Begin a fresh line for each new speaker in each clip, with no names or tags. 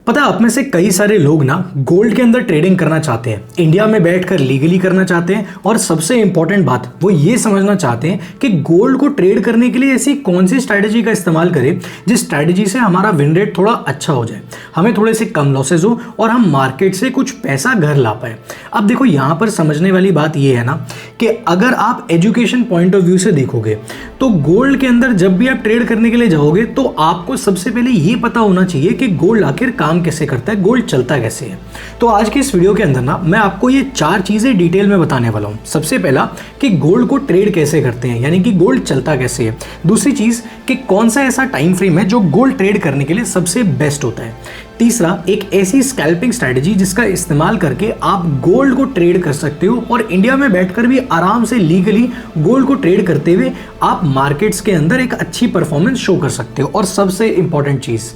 पता है, आप में से कई सारे लोग ना गोल्ड के अंदर ट्रेडिंग करना चाहते हैं, इंडिया में बैठकर लीगली करना चाहते हैं और सबसे इंपॉर्टेंट बात वो ये समझना चाहते हैं कि गोल्ड को ट्रेड करने के लिए ऐसी कौन सी स्ट्रैटेजी का इस्तेमाल करें जिस स्ट्रैटेजी से हमारा विन रेट थोड़ा अच्छा हो जाए, हमें थोड़े से कम लॉसेज हो और हम मार्केट से कुछ पैसा घर ला पाए। अब देखो, यहाँ पर समझने वाली बात ये है ना कि अगर आप एजुकेशन पॉइंट ऑफ व्यू से देखोगे तो गोल्ड के अंदर जब भी आप ट्रेड करने के लिए जाओगे तो आपको सबसे पहले ये पता होना चाहिए कि गोल्ड आखिर काम कैसे करता है, गोल्ड चलता कैसे है। तो आज के इस वीडियो के अंदर ना मैं आपको ये 4 चीजें डिटेल में बताने वाला हूं। सबसे पहला कि गोल्ड को ट्रेड कैसे करते हैं, यानी कि गोल्ड चलता कैसे है। दूसरी चीज कि कौन सा ऐसा टाइम फ्रेम है जो गोल्ड ट्रेड करने के लिए सबसे बेस्ट होता है। तीसरा, एक ऐसी स्कैल्पिंग स्ट्रैटेजी जिसका इस्तेमाल करके आप गोल्ड को ट्रेड कर सकते हो और इंडिया में बैठकर भी आराम से लीगली गोल्ड को ट्रेड करते हुए आप मार्केट्स के अंदर एक अच्छी परफॉर्मेंस शो कर सकते हो। और सबसे इंपॉर्टेंट चीज,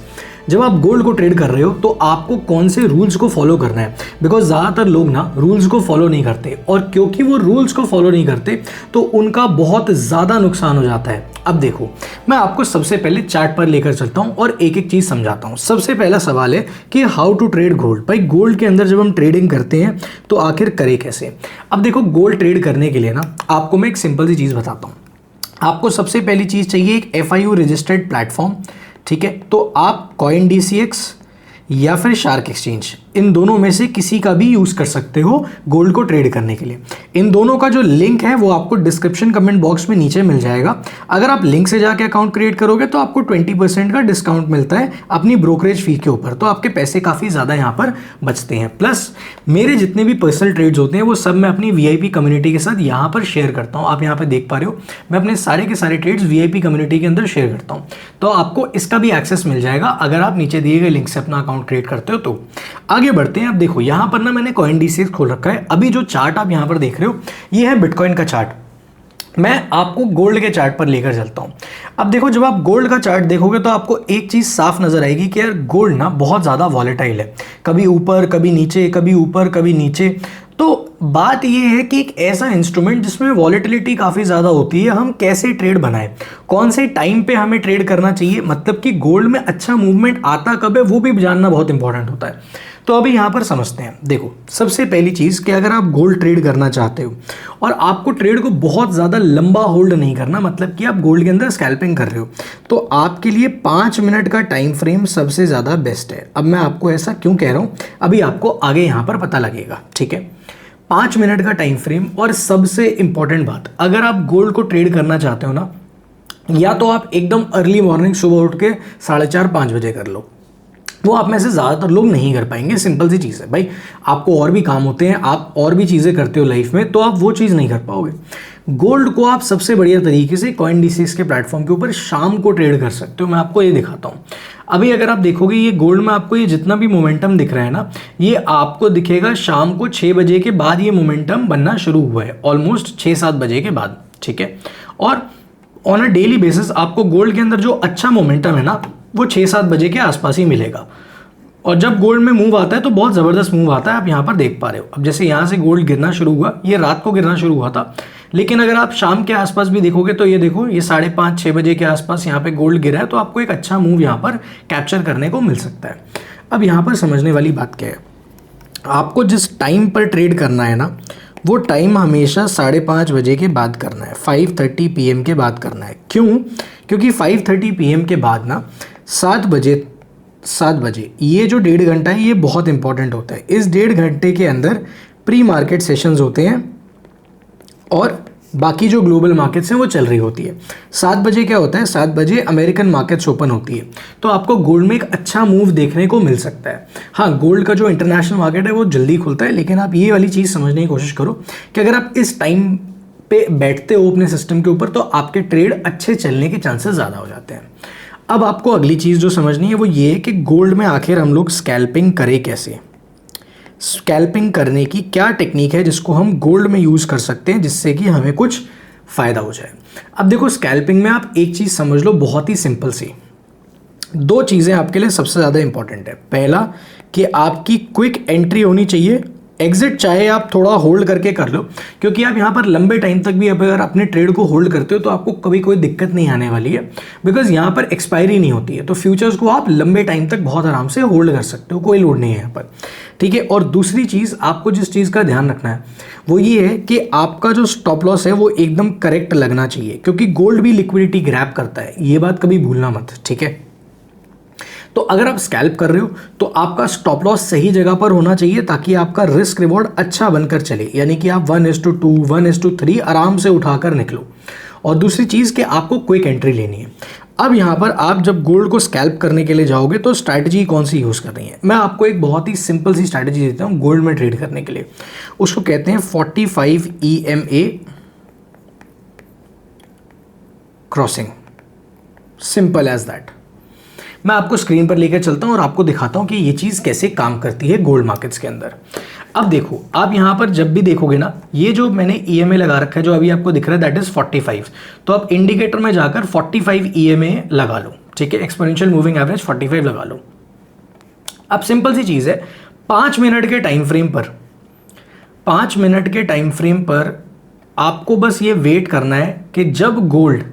जब आप गोल्ड को ट्रेड कर रहे हो तो आपको कौन से रूल्स को फॉलो करना है, बिकॉज ज़्यादातर लोग ना रूल्स को फॉलो नहीं करते और क्योंकि वो रूल्स को फॉलो नहीं करते तो उनका बहुत ज़्यादा नुकसान हो जाता है। अब देखो, मैं आपको सबसे पहले चार्ट पर लेकर चलता हूँ और एक एक चीज़ समझाता हूँ। सबसे पहला सवाल है कि हाउ टू ट्रेड गोल्ड। भाई, गोल्ड के अंदर जब हम ट्रेडिंग करते हैं तो आखिर करें कैसे। अब देखो, गोल्ड ट्रेड करने के लिए ना आपको मैं एक सिंपल सी चीज़ बताता हूँ। आपको सबसे पहली चीज़ चाहिए एक FIU रजिस्टर्ड प्लेटफॉर्म, ठीक है। तो आप CoinDCX या फिर शार्क एक्सचेंज, इन दोनों में से किसी का भी यूज़ कर सकते हो गोल्ड को ट्रेड करने के लिए। इन दोनों का जो लिंक है वो आपको डिस्क्रिप्शन कमेंट बॉक्स में नीचे मिल जाएगा। अगर आप लिंक से जाके अकाउंट क्रिएट करोगे तो आपको 20% का डिस्काउंट मिलता है अपनी ब्रोकरेज फी के ऊपर, तो आपके पैसे काफ़ी ज़्यादा यहाँ पर बचते हैं। प्लस मेरे जितने भी पर्सनल ट्रेड्स होते हैं वो सब मैं अपनी VIP कम्युनिटी के साथ यहाँ पर शेयर करता हूँ। आप यहाँ पर देख पा रहे हो, मैं अपने सारे के सारे ट्रेड्स VIP कम्युनिटी के अंदर शेयर करता हूँ, तो आपको इसका भी एक्सेस मिल जाएगा अगर आप नीचे दिए गए लिंक से अपना अकाउंट क्रिएट करते हो। तो आगे बढ़ते हैं। अब देखो, यहां पर ना मैंने CoinDCX खोल रखा है। अभी जो चार्ट आप यहां पर देख रहे हो ये है बिटकॉइन का चार्ट। मैं आपको गोल्ड के चार्ट पर लेकर चलता हूं। अब देखो, जब आप गोल्ड का चार्ट देखोगे तो आपको एक चीज साफ नजर आएगी कि यार गोल्ड ना बहुत ज्यादा वॉलेटाइल है, कभी ऊपर कभी नीचे, कभी ऊपर कभी नीचे। तो बात यह है कि एक ऐसा इंस्ट्रूमेंट जिसमें वॉलेटिलिटी काफ़ी ज़्यादा होती है, हम कैसे ट्रेड बनाएं, कौन से टाइम पे हमें ट्रेड करना चाहिए, मतलब कि गोल्ड में अच्छा मूवमेंट आता कब है वो भी जानना बहुत इंपॉर्टेंट होता है। तो अभी यहाँ पर समझते हैं। देखो, सबसे पहली चीज़ कि अगर आप गोल्ड ट्रेड करना चाहते हो और आपको ट्रेड को बहुत ज़्यादा लंबा होल्ड नहीं करना, मतलब कि आप गोल्ड के अंदर स्कैल्पिंग कर रहे हो, तो आपके लिए 5 मिनट का टाइम फ्रेम सबसे ज़्यादा बेस्ट है। अब मैं आपको ऐसा क्यों कह रहा हूँ अभी आपको आगे यहाँ पर पता लगेगा, ठीक है। 5 मिनट का टाइम फ्रेम। और सबसे इंपॉर्टेंट बात, अगर आप गोल्ड को ट्रेड करना चाहते हो ना, या तो आप एकदम अर्ली मॉर्निंग सुबह उठ के 4:30-5 बजे कर लो, वो आप में से ज़्यादातर लोग नहीं कर पाएंगे। सिंपल सी चीज़ है भाई, आपको और भी काम होते हैं, आप और भी चीज़ें करते हो लाइफ में, तो आप वो चीज़ नहीं कर पाओगे। गोल्ड को आप सबसे बढ़िया तरीके से CoinDCX के प्लेटफॉर्म के ऊपर शाम को ट्रेड कर सकते हो। मैं आपको ये दिखाता हूँ। अभी अगर आप देखोगे ये गोल्ड में आपको ये जितना भी मोमेंटम दिख रहा है ना, ये आपको दिखेगा शाम को 6 बजे के बाद ये मोमेंटम बनना शुरू हुआ है, ऑलमोस्ट 6-7 बजे के बाद, ठीक है। और ऑन अ डेली बेसिस आपको गोल्ड के अंदर जो अच्छा मोमेंटम है ना वो 6-7 बजे के आसपास ही मिलेगा। और जब गोल्ड में मूव आता है तो बहुत ज़बरदस्त मूव आता है, आप यहाँ पर देख पा रहे हो। अब जैसे यहाँ से गोल्ड गिरना शुरू हुआ, ये रात को गिरना शुरू हुआ था, लेकिन अगर आप शाम के आसपास भी देखोगे तो ये देखो, ये 5:30-6 बजे के आसपास यहाँ पे गोल्ड गिरा है, तो आपको एक अच्छा मूव यहाँ पर कैप्चर करने को मिल सकता है। अब यहाँ पर समझने वाली बात क्या है, आपको जिस टाइम पर ट्रेड करना है ना वो टाइम हमेशा 5:30 बजे के बाद करना है, 5:30 PM के बाद करना है। क्यों? क्योंकि 5:30 PM के बाद ना 7 बजे ये जो 1.5 घंटा है ये बहुत इंपॉर्टेंट होता है। इस 1.5 घंटे के अंदर प्री मार्केट सेशंस होते हैं और बाकी जो ग्लोबल मार्केट्स हैं वो चल रही होती है। 7 बजे क्या होता है, 7 बजे अमेरिकन मार्केट्स ओपन होती है, तो आपको गोल्ड में एक अच्छा मूव देखने को मिल सकता है। हाँ, गोल्ड का जो इंटरनेशनल मार्केट है वो जल्दी खुलता है, लेकिन आप ये वाली चीज़ समझने की कोशिश करो कि अगर आप इस टाइम पे बैठते हो अपने सिस्टम के ऊपर तो आपके ट्रेड अच्छे चलने के चांसेस ज़्यादा हो जाते हैं। अब आपको अगली चीज़ जो समझनी है वो ये है कि गोल्ड में आखिर हम लोग स्कैल्पिंग करें कैसे, स्कैल्पिंग करने की क्या टेक्निक है जिसको हम गोल्ड में यूज़ कर सकते हैं जिससे कि हमें कुछ फ़ायदा हो जाए। अब देखो, स्कैल्पिंग में आप एक चीज़ समझ लो, बहुत ही सिंपल सी 2 चीज़ें आपके लिए सबसे ज़्यादा इंपॉर्टेंट है। पहला कि आपकी क्विक एंट्री होनी चाहिए एग्जिट चाहे आप थोड़ा होल्ड करके कर लो, क्योंकि आप यहाँ पर लंबे टाइम तक भी अगर अपने ट्रेड को होल्ड करते हो तो आपको कभी कोई दिक्कत नहीं आने वाली है, बिकॉज यहाँ पर एक्सपायरी नहीं होती है। तो फ्यूचर्स को आप लंबे टाइम तक बहुत आराम से होल्ड कर सकते हो, कोई लोड नहीं है यहाँ पर, ठीक है। और दूसरी चीज़ आपको जिस चीज़ का ध्यान रखना है वो ये है कि आपका जो स्टॉप लॉस है वो एकदम करेक्ट लगना चाहिए, क्योंकि गोल्ड भी लिक्विडिटी ग्रैब करता है, ये बात कभी भूलना मत, ठीक है। तो अगर आप स्कैल्प कर रहे हो तो आपका स्टॉप लॉस सही जगह पर होना चाहिए, ताकि आपका रिस्क रिवॉर्ड अच्छा बनकर चले, यानी कि आप 1:2 1:3 आराम से उठाकर निकलो। और दूसरी चीज़ कि आपको क्विक एंट्री लेनी है। अब यहाँ पर आप जब गोल्ड को स्कैल्प करने के लिए जाओगे तो स्ट्रैटेजी कौन सी यूज़ करनी है, मैं आपको एक बहुत ही सिंपल सी स्ट्रैटेजी देता हूँ गोल्ड में ट्रेड करने के लिए। उसको कहते हैं 45 EMA crossing, simple as that. मैं आपको स्क्रीन पर लेकर चलता हूं और आपको दिखाता हूं कि ये चीज़ कैसे काम करती है गोल्ड मार्केट्स के अंदर। अब देखो, आप यहां पर जब भी देखोगे ना, ये जो मैंने EMA लगा रखा है जो अभी आपको दिख रहा है दैट इज 45, तो आप इंडिकेटर में जाकर 45 EMA लगा लो, ठीक है, एक्सपोनेंशियल मूविंग एवरेज 45 लगा लो। अब सिंपल सी चीज़ है, 5 मिनट के टाइम फ्रेम पर 5 मिनट के टाइम फ्रेम पर आपको बस ये वेट करना है कि जब गोल्ड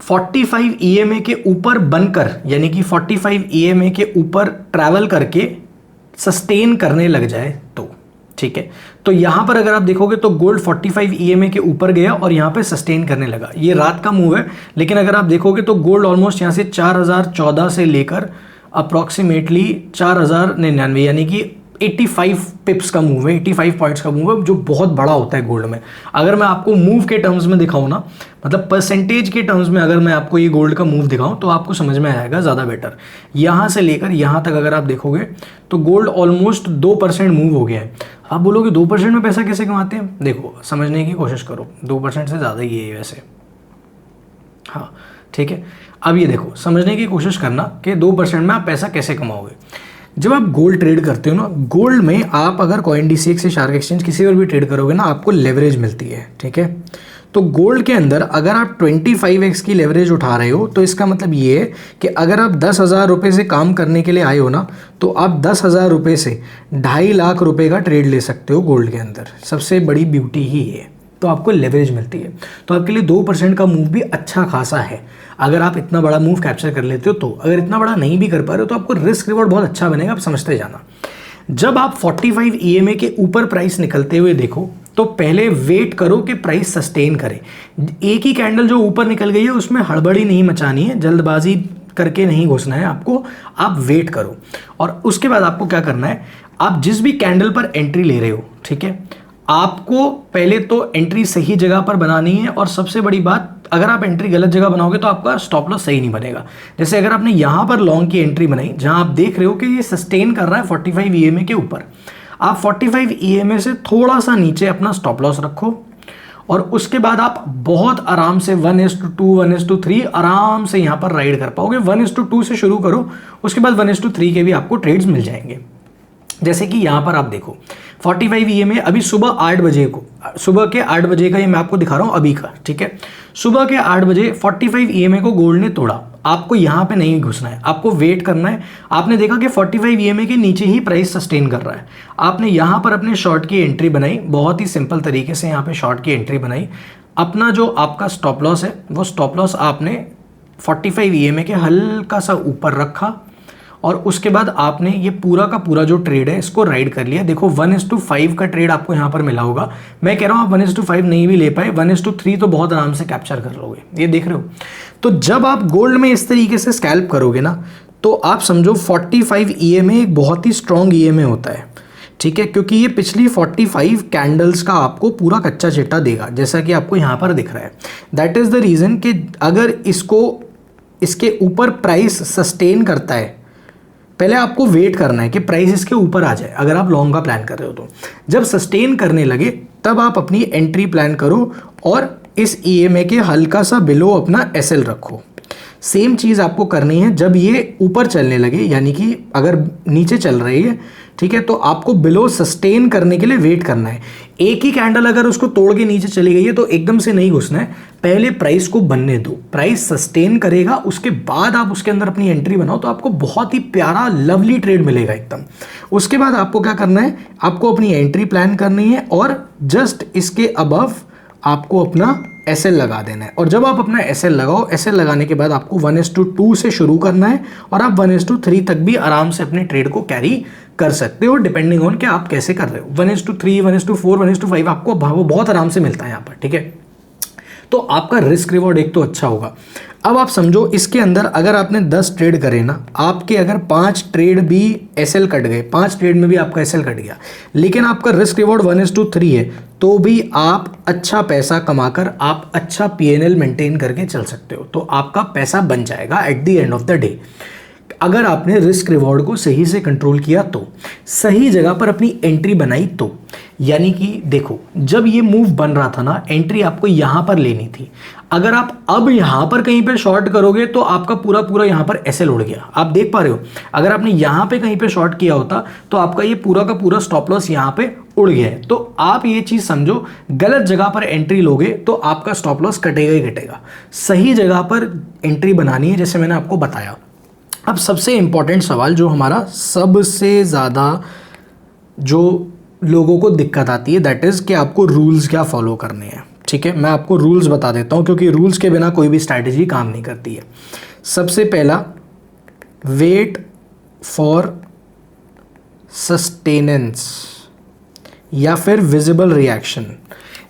45 EMA के ऊपर बनकर, यानी कि 45 EMA के ऊपर ट्रैवल करके सस्टेन करने लग जाए तो, ठीक है। तो यहां पर अगर आप देखोगे तो गोल्ड 45 EMA के ऊपर गया और यहां पे सस्टेन करने लगा। ये रात का मूव है, लेकिन अगर आप देखोगे तो गोल्ड ऑलमोस्ट यहां से 4014 से लेकर अप्रॉक्सीमेटली 4099, यानी कि 85 पिप्स का मूव है, 85 पॉइंट्स का मूव है, जो बहुत बड़ा होता है गोल्ड में। अगर मैं आपको मूव के टर्म्स में दिखाऊं ना, मतलब परसेंटेज के टर्म्स में अगर मैं आपको ये गोल्ड का मूव दिखाऊं तो आपको समझ में आएगा ज़्यादा बेटर। यहाँ से लेकर यहाँ तक अगर आप देखोगे तो गोल्ड ऑलमोस्ट 2% मूव हो गया है। आप बोलोगे 2% में पैसा कैसे कमाते हैं? देखो, समझने की कोशिश करो, 2% से ज़्यादा ही है वैसे, हाँ, ठीक है। अब ये देखो, समझने की कोशिश करना कि 2% में आप पैसा कैसे कमाओगे। जब आप गोल्ड ट्रेड करते हो ना, गोल्ड में आप अगर CoinDCX से शार्क एक्सचेंज किसी पर भी ट्रेड करोगे ना, आपको लेवरेज मिलती है, ठीक है। तो गोल्ड के अंदर अगर आप 25x की लेवरेज उठा रहे हो तो इसका मतलब ये है कि अगर आप 10,000 रुपये से काम करने के लिए आए हो ना, तो आप 10,000 रुपये से 2.5 लाख रुपए का ट्रेड ले सकते हो गोल्ड के अंदर। सबसे बड़ी ब्यूटी ही है, तो आपको लेवरेज मिलती है। तो आपके लिए 2% का मूव भी अच्छा खासा है अगर आप इतना बड़ा मूव कैप्चर कर लेते हो। तो अगर इतना बड़ा नहीं भी कर पा रहे हो तो आपको रिस्क रिवॉर्ड बहुत अच्छा बनेगा, आप समझते जाना। जब आप 45 EMA के ऊपर प्राइस निकलते हुए देखो तो पहले वेट करो कि प्राइस सस्टेन करे। एक ही कैंडल जो ऊपर निकल गई है उसमें हड़बड़ी नहीं मचानी है, जल्दबाजी करके नहीं घुसना है आपको, आप वेट करो। और उसके बाद आपको क्या करना है, आप जिस भी कैंडल पर एंट्री ले रहे हो, ठीक है, आपको पहले तो एंट्री सही जगह पर बनानी है। और सबसे बड़ी बात, अगर आप एंट्री गलत जगह बनाओगे तो आपका स्टॉप लॉस सही नहीं बनेगा। जैसे अगर आपने यहाँ पर लॉन्ग की एंट्री बनाई जहाँ आप देख रहे हो कि ये सस्टेन कर रहा है 45 EMA के ऊपर, आप 45 EMA से थोड़ा सा नीचे अपना स्टॉप लॉस रखो और उसके बाद आप बहुत आराम से 1:2 1:3 आराम से यहाँ पर राइड कर पाओगे। 1:2 से शुरू करो, उसके बाद 1:3 के भी आपको ट्रेड्स मिल जाएंगे। जैसे कि यहाँ पर आप देखो 45 EMA अभी सुबह 8 बजे को, सुबह के 8 बजे का ये मैं आपको दिखा रहा हूँ अभी का, ठीक है। सुबह के 8 बजे 45 EMA को गोल्ड ने तोड़ा। आपको यहाँ पे नहीं घुसना है, आपको वेट करना है। आपने देखा कि 45 EMA के नीचे ही प्राइस सस्टेन कर रहा है, आपने यहाँ पर अपने शॉर्ट की एंट्री बनाई, बहुत ही सिंपल तरीके से यहाँ पे शॉर्ट की एंट्री बनाई। अपना जो आपका स्टॉप लॉस है वो स्टॉप लॉस आपने 45 EMA के हल्का सा ऊपर रखा और उसके बाद आपने ये पूरा का पूरा जो ट्रेड है इसको राइड कर लिया। देखो 1:5 का ट्रेड आपको यहाँ पर मिला होगा। मैं कह रहा हूँ आप 1:5 नहीं भी ले पाए, 1:3 तो बहुत आराम से कैप्चर कर लोगे, ये देख रहे हो। तो जब आप गोल्ड में इस तरीके से स्कैल्प करोगे ना, तो आप समझो 45 EMA एक बहुत ही स्ट्रॉन्ग EMA होता है, ठीक है, क्योंकि ये पिछली 45 कैंडल्स का आपको पूरा कच्चा चिट्टा देगा, जैसा कि आपको यहाँ पर दिख रहा है। दैट इज़ द रीज़न कि अगर इसको इसके ऊपर प्राइस सस्टेन करता है, पहले आपको वेट करना है कि प्राइस इसके ऊपर आ जाए। अगर आप लॉन्ग का प्लान कर रहे हो तो जब सस्टेन करने लगे तब आप अपनी एंट्री प्लान करो और इस EMA के हल्का सा बिलो अपना SL रखो। सेम चीज़ आपको करनी है जब ये ऊपर चलने लगे, यानी कि अगर नीचे चल रही है ठीक है, तो आपको बिलो सस्टेन करने के लिए वेट करना है। एक ही कैंडल अगर उसको तोड़ के नीचे चली गई है तो एकदम से नहीं घुसना है, पहले प्राइस को बनने दो, प्राइस सस्टेन करेगा उसके बाद आप उसके अंदर अपनी एंट्री बनाओ, तो आपको बहुत ही प्यारा लवली ट्रेड मिलेगा एकदम। उसके बाद आपको क्या करना है, आपको अपनी एंट्री प्लान करनी है और जस्ट इसके अबव आपको अपना एसएल लगा देना है। और जब आप अपना एसएल लगाओ, एसएल लगाने के बाद आपको 1:2 से शुरू करना है और आप 1:3 तक भी आराम से अपने ट्रेड को कैरी कर सकते हो, डिपेंडिंग ऑन कि आप कैसे कर रहे हो। 1:3, 1:4, 1:5 आपको वो बहुत आराम से मिलता है यहाँ पर, ठीक है। तो आपका रिस्क रिवॉर्ड एक तो अच्छा होगा। अब आप समझो इसके अंदर अगर आपने 10 ट्रेड करे ना, आपके अगर 5 ट्रेड भी एसएल कट गए, 5 ट्रेड में भी आपका एसएल कट गया, लेकिन आपका रिस्क रिवॉर्ड 1:3 है, तो भी आप अच्छा पैसा कमाकर आप अच्छा पीएनएल मेंटेन करके चल सकते हो। तो आपका पैसा बन जाएगा at the end of the day, अगर आपने रिस्क रिवॉर्ड को सही से कंट्रोल किया तो, सही जगह पर अपनी एंट्री बनाई तो। यानी कि देखो, जब ये मूव बन रहा था ना, एंट्री आपको यहां पर लेनी थी। अगर आप अब यहां पर कहीं पे शॉर्ट करोगे तो आपका पूरा पूरा यहां पर एसएल उड़ गया, आप देख पा रहे हो। अगर आपने यहां पे कहीं पे शॉर्ट किया होता तो आपका ये पूरा का पूरा स्टॉप लॉस यहां पे उड़ गया है। तो आप ये चीज समझो, गलत जगह पर एंट्री लोगे तो आपका स्टॉप लॉस कटेगा ही कटेगा। सही जगह पर एंट्री बनानी है, जैसे मैंने आपको बताया। अब सबसे इंपॉर्टेंट सवाल जो हमारा सबसे ज़्यादा जो लोगों को दिक्कत आती है, दैट इज़ कि आपको रूल्स क्या फॉलो करने हैं, ठीक है। मैं आपको रूल्स बता देता हूँ, क्योंकि रूल्स के बिना कोई भी स्ट्रैटेजी काम नहीं करती है। सबसे पहला, वेट फॉर सस्टेनेंस या फिर विजिबल रिएक्शन।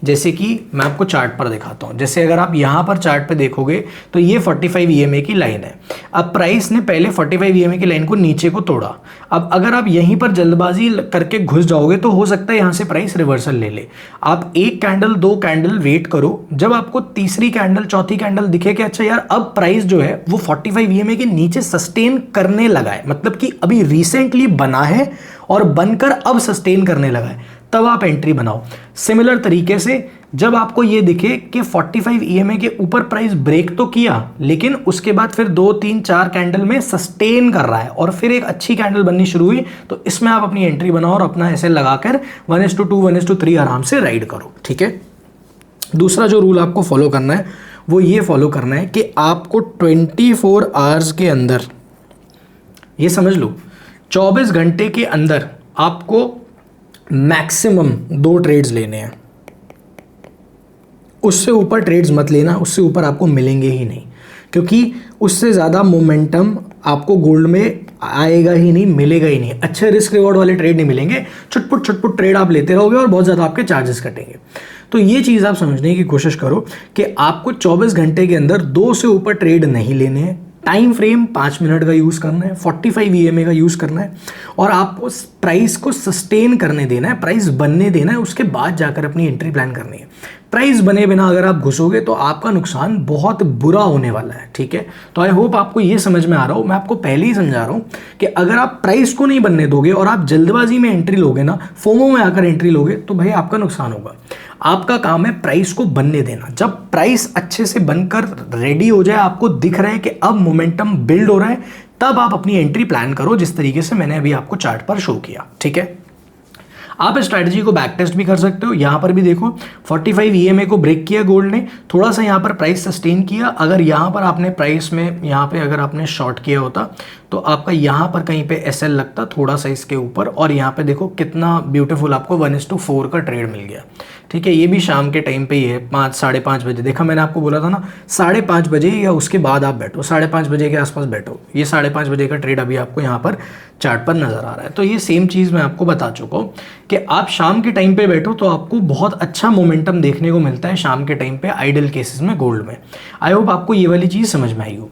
जैसे कि मैं आपको चार्ट पर दिखाता हूँ, जैसे अगर आप यहाँ पर चार्ट पे देखोगे तो ये 45 EMA की लाइन है। अब प्राइस ने पहले 45 EMA की लाइन को नीचे को तोड़ा। अब अगर आप यहीं पर जल्दबाजी करके घुस जाओगे तो हो सकता है यहाँ से प्राइस रिवर्सल ले ले। आप एक कैंडल, 2 कैंडल वेट करो, जब आपको तीसरी कैंडल, चौथी कैंडल दिखे कि अच्छा यार अब प्राइस जो है वो 45 EMA के नीचे सस्टेन करने लगा है, मतलब कि अभी रिसेंटली बना है और बनकर अब सस्टेन करने लगा है, तब आप एंट्री बनाओ। सिमिलर तरीके से जब आपको ये दिखे कि 45 EMA के ऊपर प्राइस ब्रेक तो किया, लेकिन उसके बाद फिर 2, 3, 4 कैंडल में सस्टेन कर रहा है और फिर एक अच्छी कैंडल बननी शुरू हुई, तो इसमें आप अपनी एंट्री बनाओ और अपना ऐसे लगाकर 1:2, 1:3 आराम से राइड करो, ठीक है। दूसरा जो रूल आपको फॉलो करना है वो ये फॉलो करना है कि आपको 24 आवर्स के अंदर, ये समझ लो 24 घंटे के अंदर आपको मैक्सिमम 2 ट्रेड्स लेने हैं। उससे ऊपर ट्रेड्स मत लेना, उससे ऊपर आपको मिलेंगे ही नहीं, क्योंकि उससे ज़्यादा मोमेंटम आपको गोल्ड में आएगा ही नहीं, मिलेगा ही नहीं। अच्छे रिस्क रिवॉर्ड वाले ट्रेड नहीं मिलेंगे, छुटपुट ट्रेड आप लेते रहोगे और बहुत ज़्यादा आपके चार्जेस कटेंगे। तो ये चीज़ आप समझने की कोशिश करो कि आपको 24 घंटे के अंदर 2 से ऊपर ट्रेड नहीं लेने हैं। टाइम फ्रेम 5 मिनट का यूज़ करना है, 45 EMA का यूज़ करना है और आपको प्राइस को सस्टेन करने देना है, प्राइस बनने देना है, उसके बाद जाकर अपनी एंट्री प्लान करनी है। प्राइस बने बिना अगर आप घुसोगे तो आपका नुकसान बहुत बुरा होने वाला है, ठीक है। तो आई होप आपको ये समझ में आ रहा हो। मैं आपको पहले ही समझा रहा हूँ कि अगर आप प्राइस को नहीं बनने दोगे और आप जल्दबाजी में एंट्री लोगे ना, फोमो में आकर एंट्री लोगे, तो भाई आपका नुकसान होगा। आपका काम है प्राइस को बनने देना। जब प्राइस अच्छे से बनकर रेडी हो जाए, आपको दिख रहा है कि अब मोमेंटम बिल्ड हो रहा है, तब आप अपनी एंट्री प्लान करो, जिस तरीके से मैंने अभी आपको चार्ट पर शो किया, ठीक है। आप इस स्ट्रैटेजी को बैक टेस्ट भी कर सकते हो। यहाँ पर भी देखो 45 EMA को ब्रेक किया गोल्ड ने, थोड़ा सा यहाँ पर प्राइस सस्टेन किया। अगर यहाँ पर आपने प्राइस में यहाँ पे अगर आपने शॉर्ट किया होता तो आपका यहाँ पर कहीं पे SL लगता थोड़ा सा इसके ऊपर, और यहाँ पे देखो कितना ब्यूटीफुल आपको 1:4 का ट्रेड मिल गया, ठीक है। ये भी शाम के टाइम पे ही है, 5, 5:30 बजे। देखा मैंने आपको बोला था ना 5:30 बजे या उसके बाद आप बैठो, 5:30 बजे के आसपास बैठो। ये 5:30 बजे का ट्रेड अभी आपको यहाँ पर चार्ट पर नजर आ रहा है। तो ये सेम चीज़ मैं आपको बता चुका हूँ कि आप शाम के टाइम पे बैठो तो आपको बहुत अच्छा मोमेंटम देखने को मिलता है शाम के टाइम पे आइडल केसेस में गोल्ड में। आई होप आपको ये वाली चीज़ समझ में आई हो।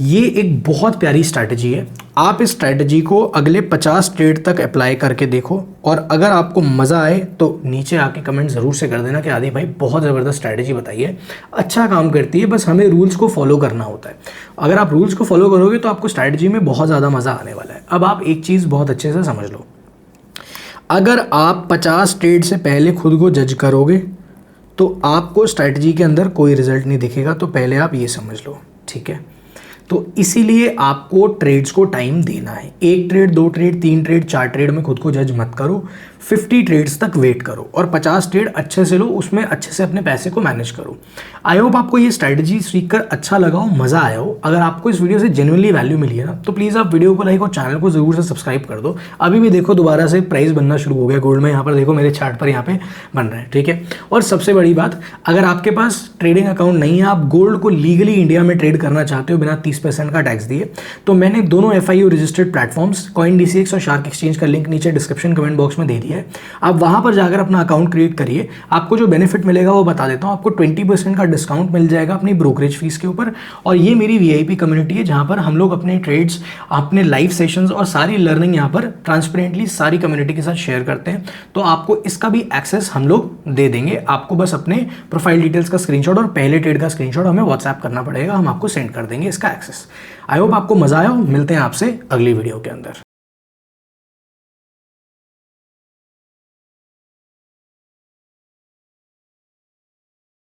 ये एक बहुत प्यारी स्ट्रैटेजी है। आप इस स्ट्रैटेजी को अगले 50 ट्रेड तक अप्लाई करके देखो, और अगर आपको मज़ा आए तो नीचे आके कमेंट ज़रूर से कर देना कि आदि भाई बहुत ज़बरदस्त स्ट्रैटेजी बताई है, अच्छा काम करती है, बस हमें रूल्स को फॉलो करना होता है। अगर आप रूल्स को फॉलो करोगे तो आपको स्ट्रैटेजी में बहुत ज़्यादा मज़ा आने वाला है। अब आप एक चीज़ बहुत अच्छे से समझ लो, अगर आप 50 ट्रेड से पहले खुद को जज करोगे तो आपको स्ट्रैटेजी के अंदर कोई रिजल्ट नहीं दिखेगा। तो पहले आप ये समझ लो, ठीक है। तो इसीलिए आपको ट्रेड्स को टाइम देना है। 1 ट्रेड, 2 ट्रेड, 3 ट्रेड, 4 ट्रेड में खुद को जज मत करो, 50 ट्रेड्स तक वेट करो और 50 ट्रेड अच्छे से लो, उसमें अच्छे से अपने पैसे को मैनेज करो। आई होप आपको ये स्ट्रैटेजी सीखकर अच्छा लगा हो, मज़ा आया हो। अगर आपको इस वीडियो से जेन्युइनली वैल्यू मिली है ना, तो प्लीज़ आप वीडियो को लाइक और चैनल को जरूर से सब्सक्राइब कर दो। अभी भी देखो दोबारा से प्राइस बनना शुरू हो गया गोल्ड में, यहाँ पर देखो मेरे चार्ट पर यहाँ पे बन रहा है, ठीक है। और सबसे बड़ी बात, अगर आपके पास ट्रेडिंग अकाउंट नहीं है, आप गोल्ड को लीगली इंडिया में ट्रेड करना चाहते हो बिना 30% का टैक्स दिए, तो मैंने दोनों FIU रजिस्टर्ड प्लेटफॉर्म्स CoinDCX और शार्क एक्सचेंज का लिंक नीचे डिस्क्रिप्शन कमेंट बॉक्स में दे दिया है। आप वहां पर जाकर अपना अकाउंट क्रिएट करिए। आपको जो बेनिफिट मिलेगा वो बता देता हूँ। आपको 20% का डिस्काउंट मिल जाएगा अपनी ब्रोकरेज फीस के ऊपर। और ये मेरी VIP कम्युनिटी है जहां पर हम लोग अपने ट्रेड्स, अपने लाइव सेशंस और सारी लर्निंग यहाँ पर ट्रांसपेरेंटली सारी कम्युनिटी के साथ शेयर करते हैं। तो आपको इसका भी एक्सेस हम लोग दे देंगे। आपको बस अपने प्रोफाइल डिटेल्स का स्क्रीनशॉट और पहले ट्रेड का स्क्रीनशॉट हमें व्हाट्सएप करना पड़ेगा, हम आपको सेंड कर देंगे इसका एक्सेस। आई होप आपको मजा आया हो। मिलते हैं आपसे अगली वीडियो के अंदर।